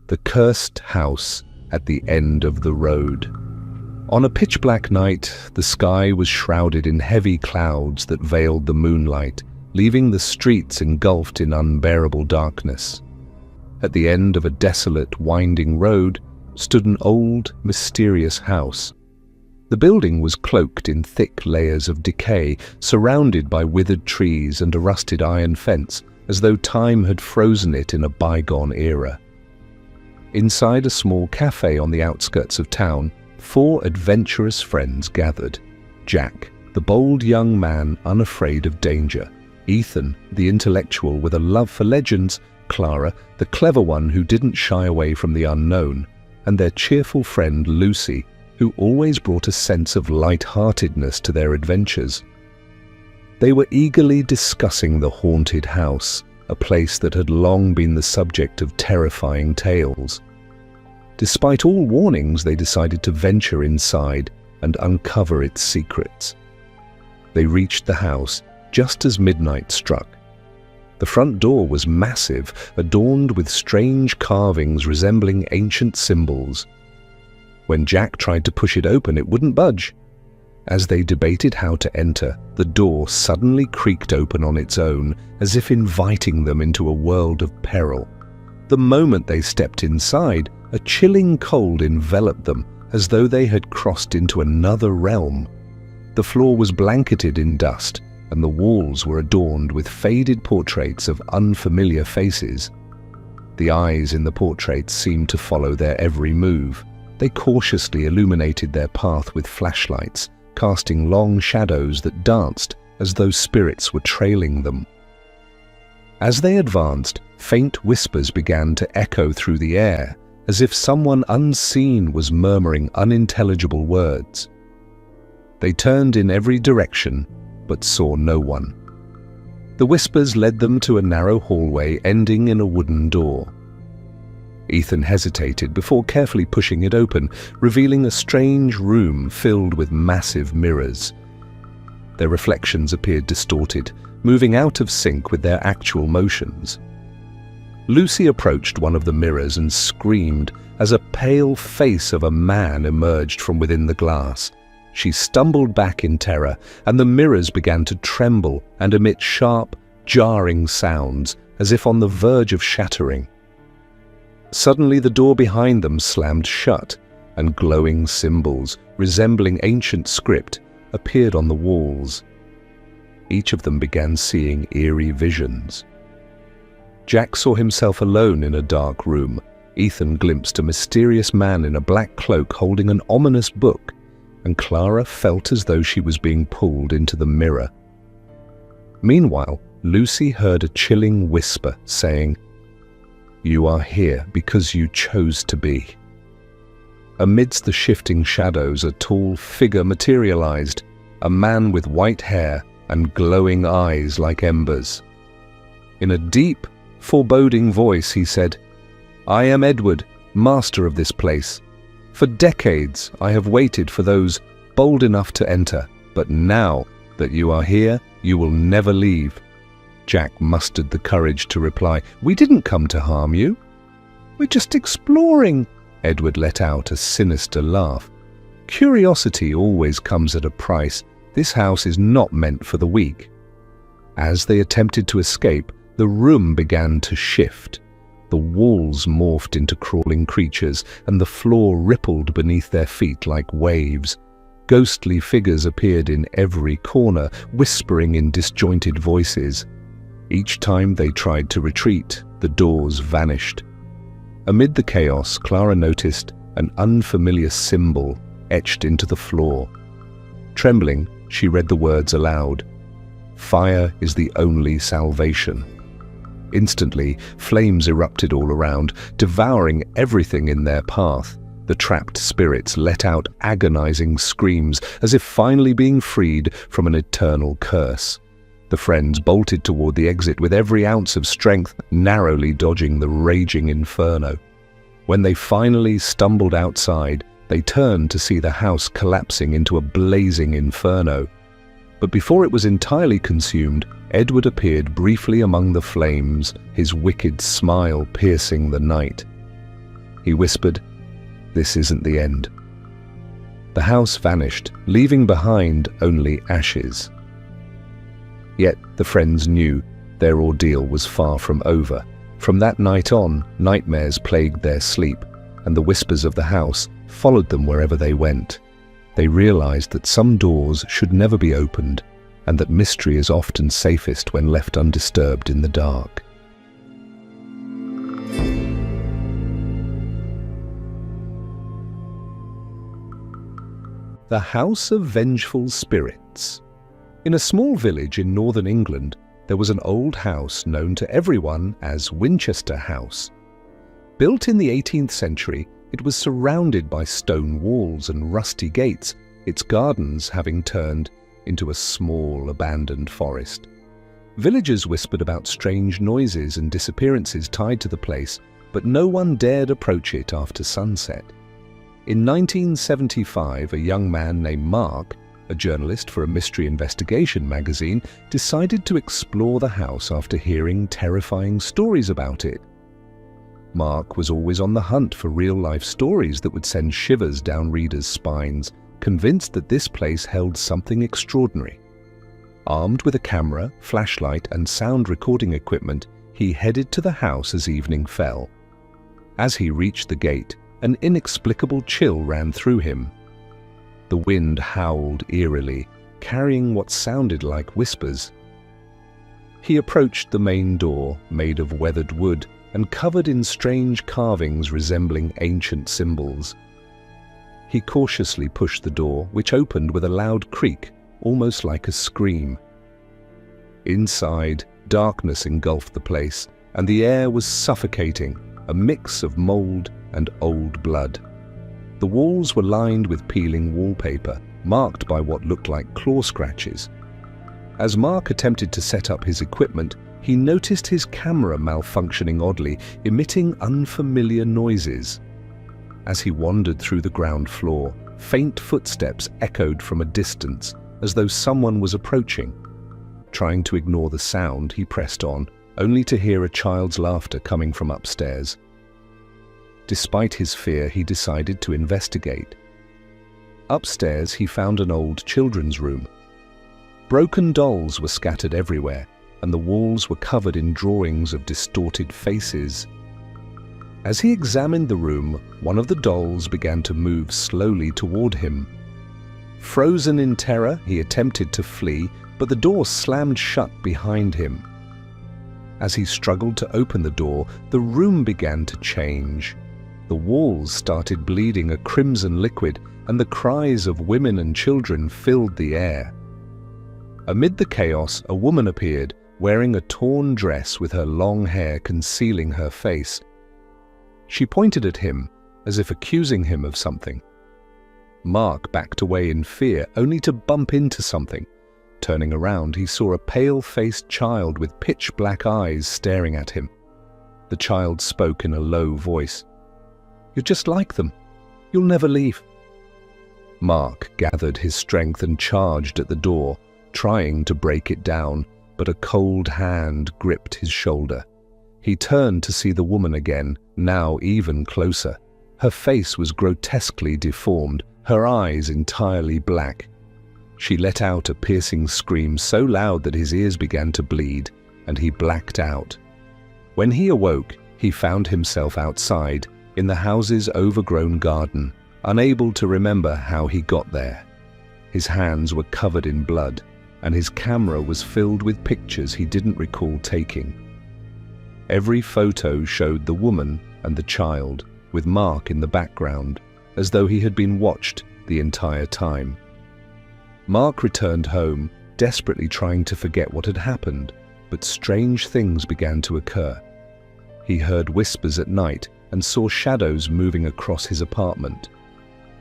the cursed house at the end of the road. On a pitch-black night, the sky was shrouded in heavy clouds that veiled the moonlight, leaving the streets engulfed in unbearable darkness. At the end of a desolate, winding road stood an old, mysterious house. The building was cloaked in thick layers of decay, surrounded by withered trees and a rusted iron fence, as though time had frozen it in a bygone era. Inside a small cafe on the outskirts of town, 4 adventurous friends gathered. Jack, the bold young man unafraid of danger; Ethan, the intellectual with a love for legends; Clara, the clever one who didn't shy away from the unknown; and their cheerful friend Lucy, who always brought a sense of light-heartedness to their adventures. They were eagerly discussing the haunted house, a place that had long been the subject of terrifying tales. Despite all warnings, they decided to venture inside and uncover its secrets. They reached the house just as midnight struck. The front door was massive, adorned with strange carvings resembling ancient symbols. When Jack tried to push it open, it wouldn't budge. As they debated how to enter, the door suddenly creaked open on its own, as if inviting them into a world of peril. The moment they stepped inside, a chilling cold enveloped them, as though they had crossed into another realm. The floor was blanketed in dust, and the walls were adorned with faded portraits of unfamiliar faces. The eyes in the portraits seemed to follow their every move. They cautiously illuminated their path with flashlights, casting long shadows that danced as though spirits were trailing them. As they advanced, faint whispers began to echo through the air, as if someone unseen was murmuring unintelligible words. They turned in every direction, but saw no one. The whispers led them to a narrow hallway ending in a wooden door. Ethan hesitated before carefully pushing it open, revealing a strange room filled with massive mirrors. Their reflections appeared distorted, moving out of sync with their actual motions. Lucy approached one of the mirrors and screamed as a pale face of a man emerged from within the glass. She stumbled back in terror, and the mirrors began to tremble and emit sharp, jarring sounds, as if on the verge of shattering. Suddenly the door behind them slammed shut, and glowing symbols, resembling ancient script, appeared on the walls. Each of them began seeing eerie visions. Jack saw himself alone in a dark room. Ethan glimpsed a mysterious man in a black cloak holding an ominous book, and Clara felt as though she was being pulled into the mirror. Meanwhile, Lucy heard a chilling whisper saying, "You are here because you chose to be." Amidst the shifting shadows, a tall figure materialized, a man with white hair and glowing eyes like embers. In a deep, foreboding voice, he said, "I am Edward, master of this place. For decades I have waited for those bold enough to enter, but now that you are here, you will never leave." Jack mustered the courage to reply, "We didn't come to harm you. We're just exploring." Edward let out a sinister laugh. "Curiosity always comes at a price. This house is not meant for the weak." As they attempted to escape, the room began to shift. The walls morphed into crawling creatures, and the floor rippled beneath their feet like waves. Ghostly figures appeared in every corner, whispering in disjointed voices. Each time they tried to retreat, the doors vanished. Amid the chaos, Clara noticed an unfamiliar symbol etched into the floor. Trembling, she read the words aloud, "Fire is the only salvation." Instantly, flames erupted all around, devouring everything in their path. The trapped spirits let out agonizing screams, as if finally being freed from an eternal curse. The friends bolted toward the exit with every ounce of strength, narrowly dodging the raging inferno. When they finally stumbled outside, they turned to see the house collapsing into a blazing inferno. But before it was entirely consumed, Edward appeared briefly among the flames, his wicked smile piercing the night. He whispered, "This isn't the end." The house vanished, leaving behind only ashes. Yet the friends knew their ordeal was far from over. From that night on, nightmares plagued their sleep, and the whispers of the house followed them wherever they went. They realized that some doors should never be opened, and that mystery is often safest when left undisturbed in the dark. The House of Vengeful Spirits. In a small village in northern England, there was an old house known to everyone as Winchester House. Built in the 18th century, it was surrounded by stone walls and rusty gates, its gardens having turned into a small abandoned forest. Villagers whispered about strange noises and disappearances tied to the place, but no one dared approach it after sunset. In 1975, a young man named Mark, a journalist for a mystery investigation magazine, decided to explore the house after hearing terrifying stories about it. Mark was always on the hunt for real-life stories that would send shivers down readers' spines, convinced that this place held something extraordinary. Armed with a camera, flashlight, and sound recording equipment, he headed to the house as evening fell. As he reached the gate, an inexplicable chill ran through him. The wind howled eerily, carrying what sounded like whispers. He approached the main door, made of weathered wood and covered in strange carvings resembling ancient symbols. He cautiously pushed the door, which opened with a loud creak, almost like a scream. Inside, darkness engulfed the place, and the air was suffocating, a mix of mold and old blood. The walls were lined with peeling wallpaper, marked by what looked like claw scratches. As Mark attempted to set up his equipment, he noticed his camera malfunctioning oddly, emitting unfamiliar noises. As he wandered through the ground floor, faint footsteps echoed from a distance, as though someone was approaching. Trying to ignore the sound, he pressed on, only to hear a child's laughter coming from upstairs. Despite his fear, he decided to investigate. Upstairs, he found an old children's room. Broken dolls were scattered everywhere, and the walls were covered in drawings of distorted faces. As he examined the room, one of the dolls began to move slowly toward him. Frozen in terror, he attempted to flee, but the door slammed shut behind him. As he struggled to open the door, the room began to change. The walls started bleeding a crimson liquid, and the cries of women and children filled the air. Amid the chaos, a woman appeared, wearing a torn dress with her long hair concealing her face. She pointed at him, as if accusing him of something. Mark backed away in fear, only to bump into something. Turning around, he saw a pale-faced child with pitch-black eyes staring at him. The child spoke in a low voice. "You're just like them. You'll never leave." Mark gathered his strength and charged at the door, trying to break it down, but a cold hand gripped his shoulder. He turned to see the woman again, now even closer. Her face was grotesquely deformed, her eyes entirely black. She let out a piercing scream so loud that his ears began to bleed, and he blacked out. When he awoke, he found himself outside, in the house's overgrown garden, unable to remember how he got there. His hands were covered in blood, and his camera was filled with pictures he didn't recall taking. Every photo showed the woman and the child, with Mark in the background, as though he had been watched the entire time. Mark returned home, desperately trying to forget what had happened, but strange things began to occur. He heard whispers at night and saw shadows moving across his apartment.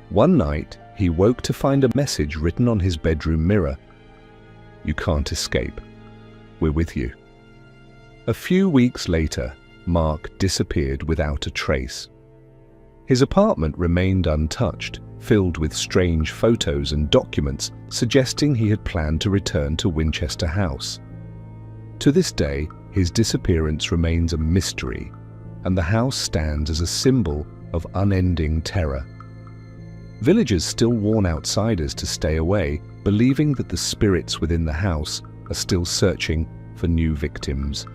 One night, he woke to find a message written on his bedroom mirror. "You can't escape. We're with you." A few weeks later, Mark disappeared without a trace. His apartment remained untouched, filled with strange photos and documents suggesting he had planned to return to Winchester House. To this day, his disappearance remains a mystery, and the house stands as a symbol of unending terror. Villagers still warn outsiders to stay away, believing that the spirits within the house are still searching for new victims.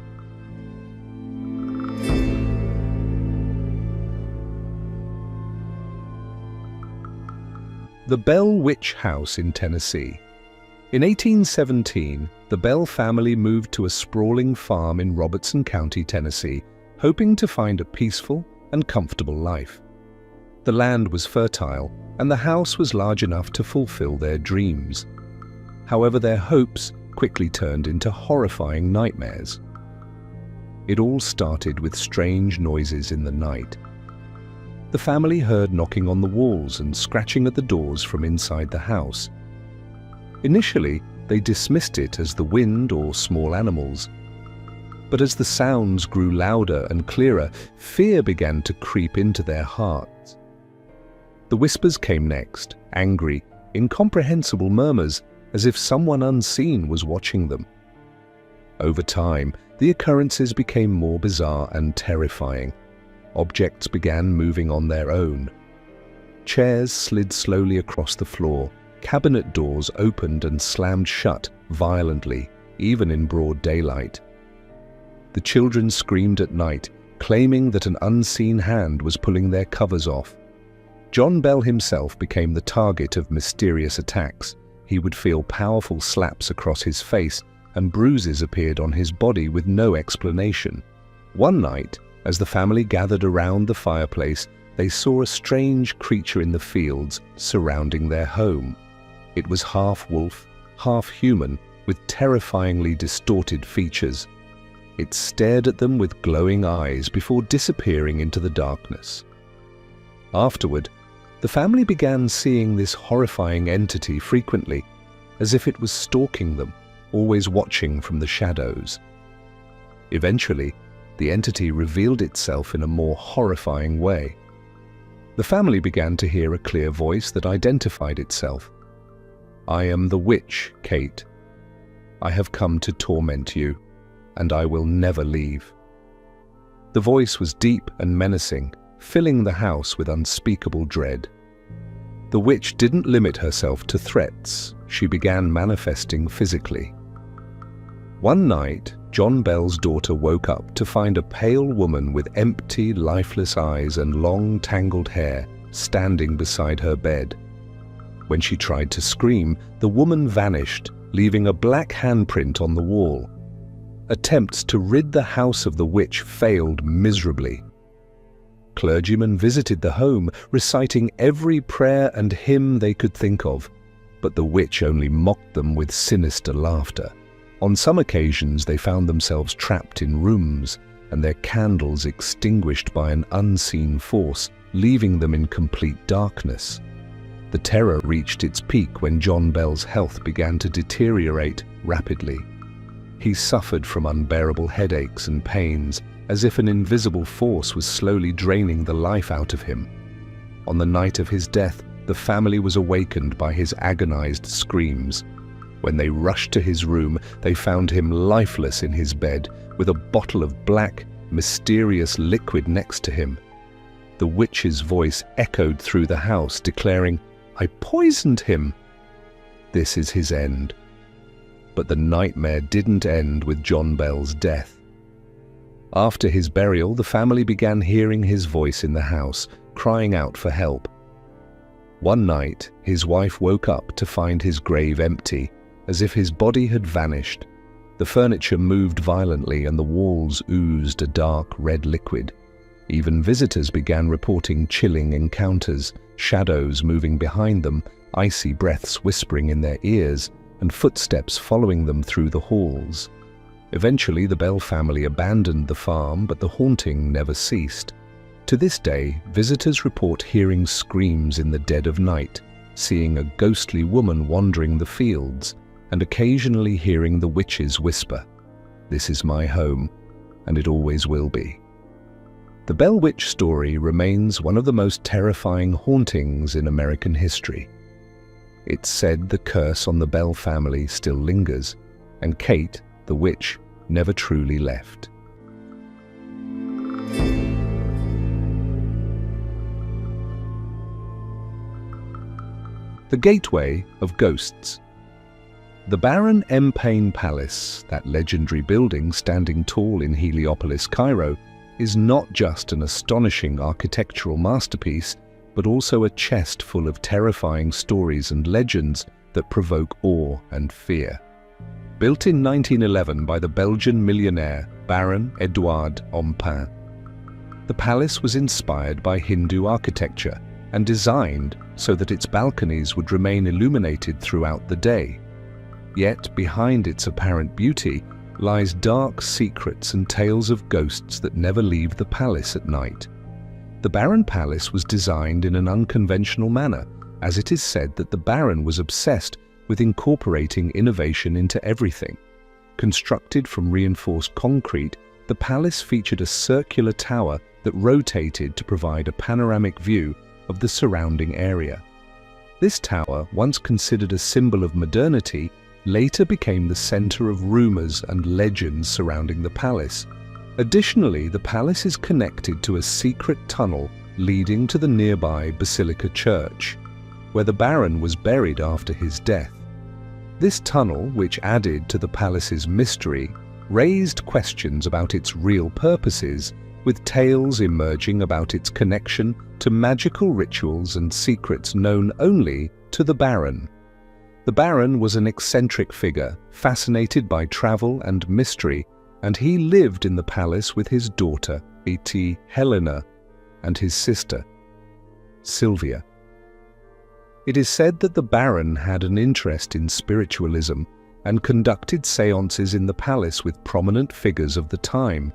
The Bell Witch House in Tennessee. In 1817, the Bell family moved to a sprawling farm in Robertson County, Tennessee, hoping to find a peaceful and comfortable life. The land was fertile, and the house was large enough to fulfill their dreams. However, their hopes quickly turned into horrifying nightmares. It all started with strange noises in the night. The family heard knocking on the walls and scratching at the doors from inside the house. Initially, they dismissed it as the wind or small animals. But as the sounds grew louder and clearer, fear began to creep into their hearts. The whispers came next, angry, incomprehensible murmurs, as if someone unseen was watching them. Over time, the occurrences became more bizarre and terrifying. Objects began moving on their own. Chairs slid slowly across the floor. Cabinet doors opened and slammed shut violently, even in broad daylight. The children screamed at night, claiming that an unseen hand was pulling their covers off. John Bell himself became the target of mysterious attacks. He would feel powerful slaps across his face, and bruises appeared on his body with no explanation. One night, as the family gathered around the fireplace, they saw a strange creature in the fields surrounding their home. It was half wolf, half human, with terrifyingly distorted features. It stared at them with glowing eyes before disappearing into the darkness. Afterward, the family began seeing this horrifying entity frequently, as if it was stalking them, always watching from the shadows. Eventually, the entity revealed itself in a more horrifying way. The family began to hear a clear voice that identified itself. "I am the witch, Kate. I have come to torment you, and I will never leave." The voice was deep and menacing, filling the house with unspeakable dread. The witch didn't limit herself to threats. She began manifesting physically. One night, John Bell's daughter woke up to find a pale woman with empty, lifeless eyes and long, tangled hair standing beside her bed. When she tried to scream, the woman vanished, leaving a black handprint on the wall. Attempts to rid the house of the witch failed miserably. Clergymen visited the home, reciting every prayer and hymn they could think of, but the witch only mocked them with sinister laughter. On some occasions, they found themselves trapped in rooms and their candles extinguished by an unseen force, leaving them in complete darkness. The terror reached its peak when John Bell's health began to deteriorate rapidly. He suffered from unbearable headaches and pains, as if an invisible force was slowly draining the life out of him. On the night of his death, the family was awakened by his agonized screams. When they rushed to his room, they found him lifeless in his bed, with a bottle of black, mysterious liquid next to him. The witch's voice echoed through the house, declaring, "I poisoned him. This is his end." But the nightmare didn't end with John Bell's death. After his burial, the family began hearing his voice in the house, crying out for help. One night, his wife woke up to find his grave empty, as if his body had vanished. The furniture moved violently and the walls oozed a dark red liquid. Even visitors began reporting chilling encounters, shadows moving behind them, icy breaths whispering in their ears, and footsteps following them through the halls. Eventually, the Bell family abandoned the farm, but the haunting never ceased. To this day, visitors report hearing screams in the dead of night, seeing a ghostly woman wandering the fields, and occasionally hearing the witches whisper, "This is my home, and it always will be." The Bell Witch story remains one of the most terrifying hauntings in American history. It's said the curse on the Bell family still lingers, and Kate, the witch, never truly left. The Gateway of Ghosts. The Baron Empane Palace, that legendary building standing tall in Heliopolis, Cairo, is not just an astonishing architectural masterpiece, but also a chest full of terrifying stories and legends that provoke awe and fear. Built in 1911 by the Belgian millionaire Baron Edouard Empane, the palace was inspired by Hindu architecture and designed so that its balconies would remain illuminated throughout the day. Yet behind its apparent beauty lies dark secrets and tales of ghosts that never leave the palace at night. The Baron Palace was designed in an unconventional manner, as it is said that the Baron was obsessed with incorporating innovation into everything. Constructed from reinforced concrete, the palace featured a circular tower that rotated to provide a panoramic view of the surrounding area. This tower, once considered a symbol of modernity, later became the center of rumors and legends surrounding the palace. Additionally, the palace is connected to a secret tunnel leading to the nearby Basilica Church, where the Baron was buried after his death. This tunnel, which added to the palace's mystery, raised questions about its real purposes, with tales emerging about its connection to magical rituals and secrets known only to the Baron. The Baron was an eccentric figure, fascinated by travel and mystery, and he lived in the palace with his daughter, Helena, and his sister, Sylvia. It is said that the Baron had an interest in spiritualism and conducted seances in the palace with prominent figures of the time.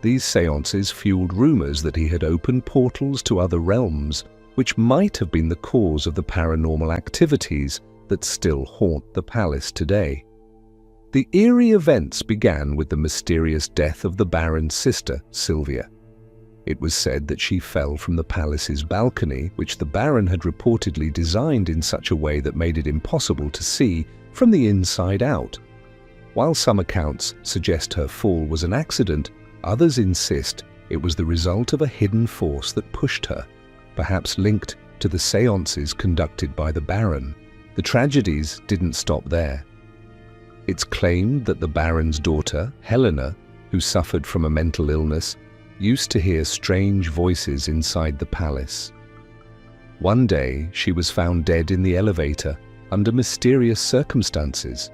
These seances fueled rumors that he had opened portals to other realms, which might have been the cause of the paranormal activities that still haunt the palace today. The eerie events began with the mysterious death of the Baron's sister, Sylvia. It was said that she fell from the palace's balcony, which the Baron had reportedly designed in such a way that made it impossible to see from the inside out. While some accounts suggest her fall was an accident, others insist it was the result of a hidden force that pushed her, perhaps linked to the seances conducted by the Baron. The tragedies didn't stop there. It's claimed that the Baron's daughter, Helena, who suffered from a mental illness, used to hear strange voices inside the palace. One day, she was found dead in the elevator under mysterious circumstances.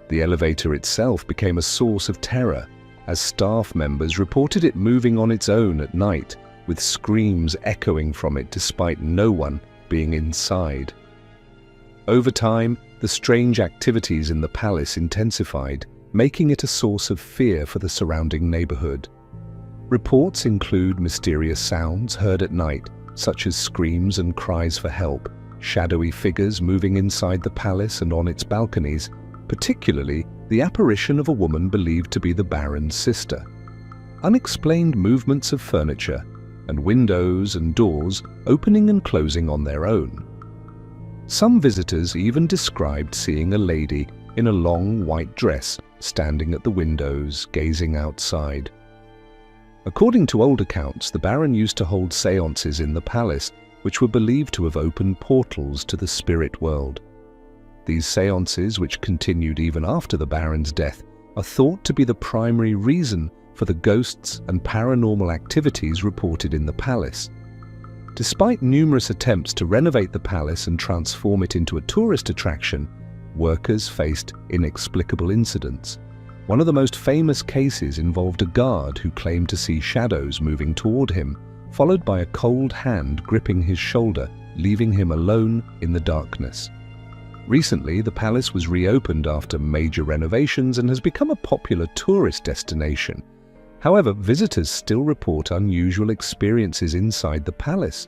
The elevator itself became a source of terror, as staff members reported it moving on its own at night, with screams echoing from it despite no one being inside. Over time, the strange activities in the palace intensified, making it a source of fear for the surrounding neighborhood. Reports include mysterious sounds heard at night, such as screams and cries for help, shadowy figures moving inside the palace and on its balconies, particularly the apparition of a woman believed to be the Baron's sister. Unexplained movements of furniture, and windows and doors opening and closing on their own. Some visitors even described seeing a lady in a long white dress standing at the windows, gazing outside. According to old accounts, the Baron used to hold seances in the palace, which were believed to have opened portals to the spirit world. These seances, which continued even after the Baron's death, are thought to be the primary reason for the ghosts and paranormal activities reported in the palace. Despite numerous attempts to renovate the palace and transform it into a tourist attraction, workers faced inexplicable incidents. One of the most famous cases involved a guard who claimed to see shadows moving toward him, followed by a cold hand gripping his shoulder, leaving him alone in the darkness. Recently, the palace was reopened after major renovations and has become a popular tourist destination. However, visitors still report unusual experiences inside the palace.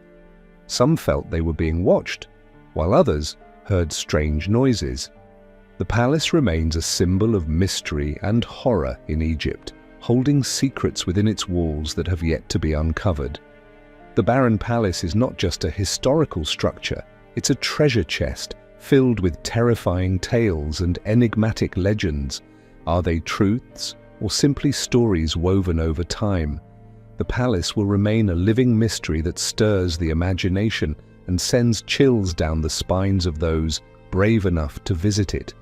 Some felt they were being watched, while others heard strange noises. The palace remains a symbol of mystery and horror in Egypt, holding secrets within its walls that have yet to be uncovered. The Baron Palace is not just a historical structure, it's a treasure chest filled with terrifying tales and enigmatic legends. Are they truths or simply stories woven over time? The palace will remain a living mystery that stirs the imagination and sends chills down the spines of those brave enough to visit it.